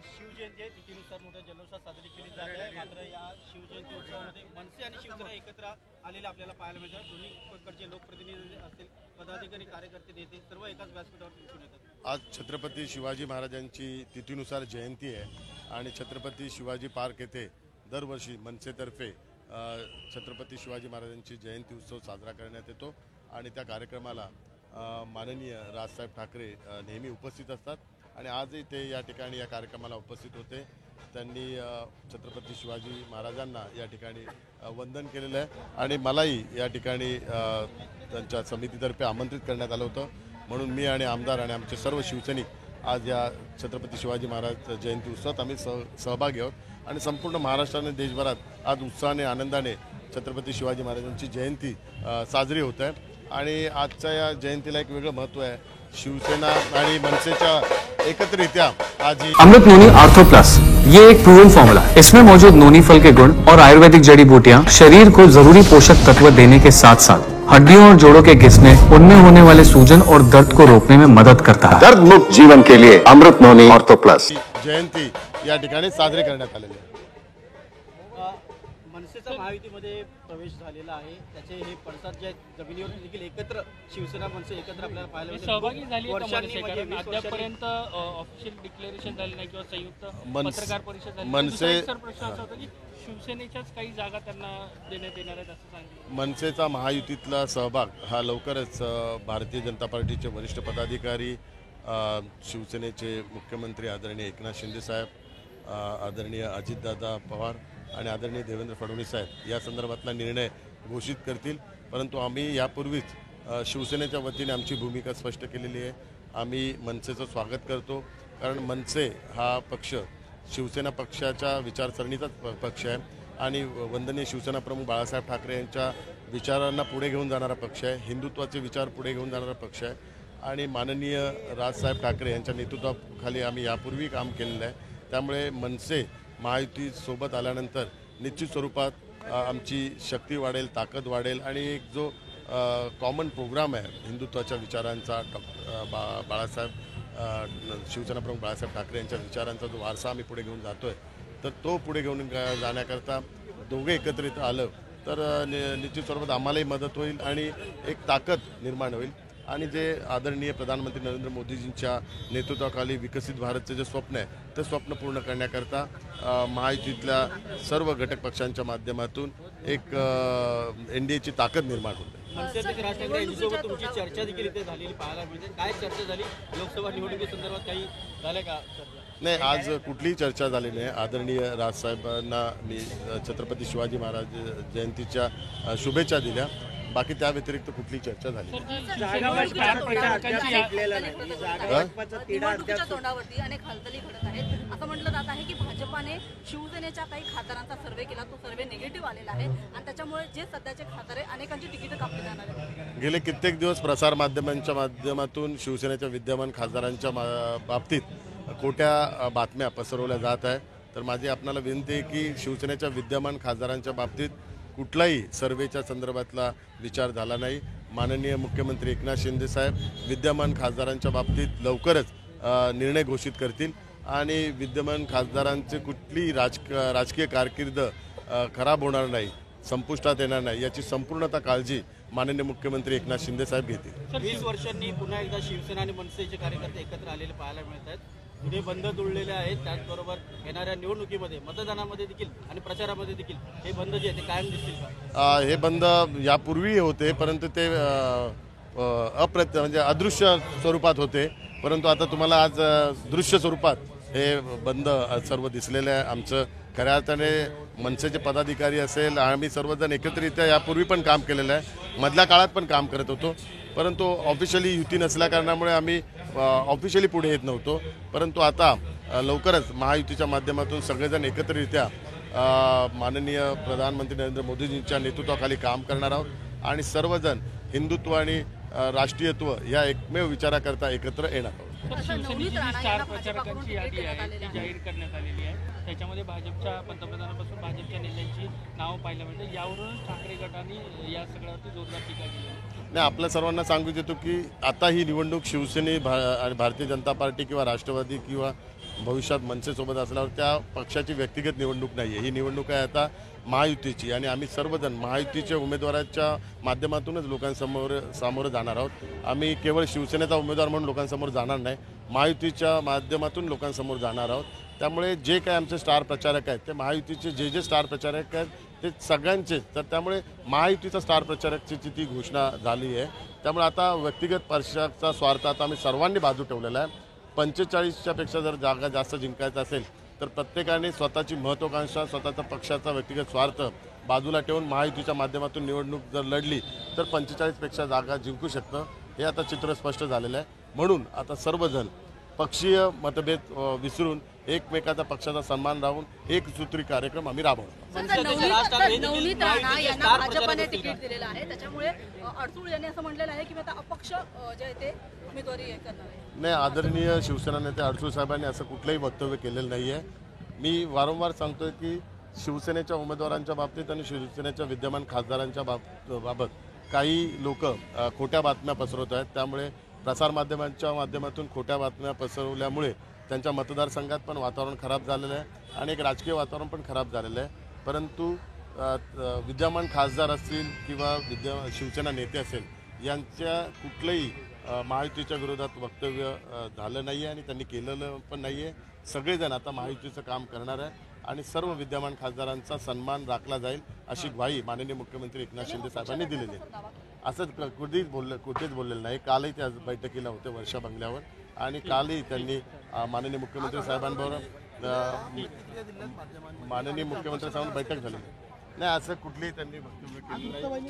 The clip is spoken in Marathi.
शिवजयंती आहे तिथीनुसार मोठ्या जल्लोषात साजरी केली जात आहे। मात्र या शिवजयंती उत्सवामध्ये मनसे आणि शिवसेना एकत्र आलेले आपल्याला पाहायला मिळतात। दोन्ही पक्षाचे लोकप्रतिनिधी असतील, पदाधिकारी, कार्यकर्ते, नेते सर्व एकाच व्यासपीठावर दिसून येतात। आज छत्रपती शिवाजी महाराजांची तिथीनुसार जयंती आहे आणि छत्रपती शिवाजी पार्क येथे दरवर्षी मनसेतर्फे छत्रपती शिवाजी महाराजांची जयंती उत्सव साजरा करण्यात येतो आणि त्या कार्यक्रमाला माननीय राजसाहेब ठाकरे नेहमी उपस्थित असतात आणि आजही ते या ठिकाणी या कार्यक्रमाला उपस्थित होते। त्यांनी छत्रपती शिवाजी महाराजांना या ठिकाणी वंदन केलेलं आहे आणि मलाही या ठिकाणी त्यांच्या समितीतर्फे आमंत्रित करण्यात आलं होतं। म्हणून मी आणि आमदार आणि आमचे सर्व शिवसैनिक आज या छत्रपती शिवाजी महाराज जयंती उत्सवात आम्ही सहभागी आहोत आणि संपूर्ण महाराष्ट्राने देशभरात आज उत्साहाने आनंदाने छत्रपती शिवाजी महाराजांची जयंती साजरी होत आहे आणि आजच्या या जयंतीला एक वेगळं महत्त्व आहे। शिवसेना आणि मनसेच्या एकत्रित्या आज अमृत नोनी आर्थो प्लस ये एक प्रूवन फॉर्मूला, इसमें मौजूद नोनी फल के गुण और आयुर्वेदिक जड़ी बूटियां शरीर को जरूरी पोषक तत्व देने के साथ साथ हड्डियों और जोड़ों के घिसने, उनमें होने वाले सूजन और दर्द को रोकने में मदद करता है। दर्द मुक्त जीवन के लिए अमृत नोनी आर्थो प्लस जयंती या ठिकाणी साजरी करण्यात आलेली आहे। मनसेचा महायुतीमध्ये प्रवेश झालेला आहे, त्याचे हे पडसाद जे आहेत जमिनीवर देखील एकत्र शिवसेना मनसे एकत्र आपल्याला पाहायला मिळतात। सहभागी झाली आहे अद्यापर्यंत ऑफिशियल डिक्लेरेशन झाले नाही किंवा संयुक्त पत्रकार परिषद झाली। मनसे प्रश्न असा होता की शिवसेनेच्याच काही जागा त्यांना देण्यात येणार आहेत असं सांगितलं। मनसेचा महायुतीतला सहभाग हा लवकरच भारतीय जनता पार्टीचे वरिष्ठ पदाधिकारी, शिवसेनेचे मुख्यमंत्री आदरणीय एकनाथ शिंदे साहेब, आदरणीय अजितदादा पवार आणि आदरणीय देवेंद्र फडणवीस साहेब या संदर्भातला निर्णय घोषित करतील। परंतु आम्ही यापूर्वीच शिवसेनेच्या वतीने आमची भूमिका स्पष्ट केलेली आहे। आम्ही मनसेचं स्वागत करतो कारण मनसे हा पक्ष शिवसेना पक्षाच्या विचारसरणीचाच पक्ष आहे आणि वंदनीय शिवसेना प्रमुख बाळासाहेब ठाकरे यांच्या विचारांना पुढे घेऊन जाणारा पक्ष आहे, हिंदुत्वाचे विचार पुढे घेऊन जाणारा पक्ष आहे आणि माननीय राजसाहेब ठाकरे यांच्या नेतृत्वाखाली आम्ही यापूर्वी काम केलेलं आहे। त्यामुळे मनसे महायुतीसोबत आल्यानंतर निश्चित स्वरूपात आमची शक्ती वाढेल, ताकद वाढेल आणि एक जो कॉमन प्रोग्राम आहे हिंदुत्वाच्या विचारांचा, शिवसेना प्रमुख बाळासाहेब ठाकरे यांच्या विचारांचा जो वारसा आम्ही पुढे घेऊन जातो आहे तर तो पुढे घेऊन जाण्याकरता दोघे एकत्रित आलं तर निश्चित स्वरूपात आम्हालाही मदत होईल आणि एक ताकद निर्माण होईल आणि जे आदरणीय प्रधानमंत्री नरेंद्र मोदीजींच्या नेतृत्वाखाली विकसित भारतचे जे स्वप्न आहे ते स्वप्न पूर्ण करण्याकरता महायुतीतल्या सर्व घटक पक्षांच्या माध्यमातून एक NDAची ताकद निर्माण होते। मनसेचे राज ठाकरे यांच्यासोबत तुमची चर्चा देखील इथे झालेली पाहायला मिळते, काय चर्चा झाली? लोकसभा निवडणुकीसंदर्भात काही झालं का? नाही, आज कुठलीही चर्चा झाली नाही। आदरणीय राजसाहेबांना मी छत्रपती शिवाजी महाराज जयंतीच्या शुभेच्छा दिल्या, बाकी त्या व्यतिरिक्त कुठली चर्चा झाली निवडणुकीच्या तोंडावरती अनेक हालचाली घडत आहेत। असं म्हटलं जात आहे की भाजपाने शिवसेनेच्या काही खासदारांचा सर्वे केला, तो सर्वे निगेटिव्ह आलेला आहे आणि त्याच्यामुळे जे सध्याचे खासदार आहे अनेकांची तिकीट कापली जाणार आहेत। गेले कित्येक दिवस प्रसार माध्यमांच्या माध्यमातून शिवसेनेच्या विद्यमान खासदारांच्या बाबतीत खोट्या बातम्या पसरवल्या जात आहे। तर माझी आपणाला विनंती आहे की शिवसेनेच्या विद्यमान खासदारांच्या बाबतीत कुठलाही सर्वेच्या संदर्भातला विचार झाला नाही। माननीय मुख्यमंत्री एकनाथ शिंदे साहेब विद्यमान खासदारांच्या बाबतीत लवकरच निर्णय घोषित करतील आणि विद्यमान खासदारांचे कुठलीही राजकीय कारकीर्द खराब होणार नाही, संपुष्टात येणार नाही याची संपूर्णतः काळजी माननीय मुख्यमंत्री एकनाथ शिंदे साहेब घेतील। 20 वर्षांनी पुन्हा एकदा शिवसेना आणि मनसेचे कार्यकर्ते एकत्र आलेले पाहायला मिळत आहेत। पुढे बंद जुळलेले आहेत, त्याचबरोबर येणाऱ्या निवडणुकीमध्ये, मतदानामध्ये देखील आणि प्रचारामध्ये देखील हे बंद जे आहे ते कायम दिसतील का? हे बंद यापूर्वी होते परंतु ते म्हणजे अदृश्य स्वरूपात होते, परंतु आता तुम्हाला आज दृश्य स्वरूपात हे बंद सर्व दिसलेलं आहे। आमचं खऱ्या अर्थाने मनसेचे पदाधिकारी असेल, आम्ही सर्वजण एकत्रित्या यापूर्वी पण काम केलेलं आहे, मधल्या काळात पण काम करत होतो, परंतु ऑफिशियली युती नसल्या कारणामुळे आम्ही ऑफिशियली पुढे येत नव्हतो। परंतु आता लवकरच महायुतीच्या माध्यमातून सगळेजण एकत्रित्या माननीय प्रधानमंत्री नरेंद्र मोदीजींच्या नेतृत्वाखाली काम करणार आहोत आणि सर्वजण हिंदुत्व आणि राष्ट्रीयत्व या एकमेव विचाराकरता एकत्र येणार आहोत। शिवसेनेची 4 प्रचारकांची यादी आहे ती जाहीर करण्यात आलेली आहे, त्याच्यामध्ये भाजपच्या पंतप्रधानापासून भाजपच्या नेत्यांची नावं पाहायला मिळतात। यावरून ठाकरे गटाने या सगळ्यावरती जोरदार टीका केली आहे। नाही, आपल्या सर्वांना सांगू इच्छितो की आता ही निवडणूक शिवसेने आणि भारतीय जनता पार्टी किंवा राष्ट्रवादी किंवा भविष्यात मनसेसोबत असल्यावर त्या पक्षाची व्यक्तिगत निवडणूक नाही आहे. ही निवडणूक आहे आता महायुतीची आणि आम्ही सर्वजण महायुतीच्या उमेदवाराच्या माध्यमातूनच लोकांसमोर सामोरं जाणार आहोत. आम्ही केवळ शिवसेनेचा उमेदवार म्हणून लोकांसमोर जाणार नाही, महायुतीच्या माध्यमातून लोकांसमोर जाणार आहोत. त्यामुळे जे काय आमचे स्टार प्रचारक आहेत ते महायुतीचे जे स्टार प्रचारक आहेत ते सगळ्यांचेच, तर त्यामुळे महायुतीचा स्टार प्रचारकची ती घोषणा झाली आहे. त्यामुळे आता व्यक्तिगत पक्षाचा स्वार्थ आता आम्ही सर्वांनी बाजू ठेवलेला आहे. 45च्या पेक्षा जर जागा जास्त जिंकायचं असेल तर प्रत्येकाने स्वतःची महत्त्वाकांक्षा, स्वतःचा पक्षाचा व्यक्तिगत स्वार्थ बाजूला ठेवून महायुतीच्या माध्यमातून निवडणूक जर लढली तर 45पेक्षा जागा जिंकू शकतं. हे आता चित्र स्पष्ट झालेलं आहे. म्हणून आता सर्वजण पक्षीय मतभेद विसरून एकमेकाचा पक्षाचा सन्मान राहून एक सूत्री कार्यक्रम आम्ही राबवतो. नवनीत राणा यांना भाजपने तिकीट दिलेलं आहे, त्याच्यामुळे अडसूळ यांनी असं म्हटलेलं आहे की मी आता अपक्ष जे आहे ते उमेदवारी करणार आहे. नाही, आदरणीय शिवसेना नेते अडसूळ साहेबांनी असं कुठलंही वक्तव्य केलेलं नाही आहे. मी वारंवार सांगतोय की शिवसेनेच्या उमेदवारांच्या बाबतीत आणि शिवसेनेच्या विद्यमान खासदारांच्या बाबत काही लोक खोट्या बातम्या पसरवत आहेत. त्यामुळे प्रसारमाध्यमांच्या माध्यमातून खोट्या बातम्या पसरवल्यामुळे त्यांच्या मतदारसंघात पण वातावरण खराब झालेलं आहे आणि एक राजकीय वातावरण पण खराब झालेलं आहे. परंतु विद्यमान खासदार असतील किंवा शिवसेना नेते असेल यांच्या कुठलंही महायुतीच्या विरोधात वक्तव्य झालं नाही आहे आणि त्यांनी केलेलं पण नाही आहे. सगळेजण आता महायुतीचं काम करणार आहे आणि सर्व विद्यमान खासदारांचा सन्मान राखला जाईल अशी ग्वाही माननीय मुख्यमंत्री एकनाथ शिंदे साहेबांनी दिलेली आहे. असं कुठेच बोललेलं नाही. कालही त्या बैठकीला होते वर्षा बंगल्यावर आणि कालही त्यांनी माननीय मुख्यमंत्री साहेबांबरोबर बैठक झाली नाही. असं कुठलीही त्यांनी वक्तव्य केलं नाही.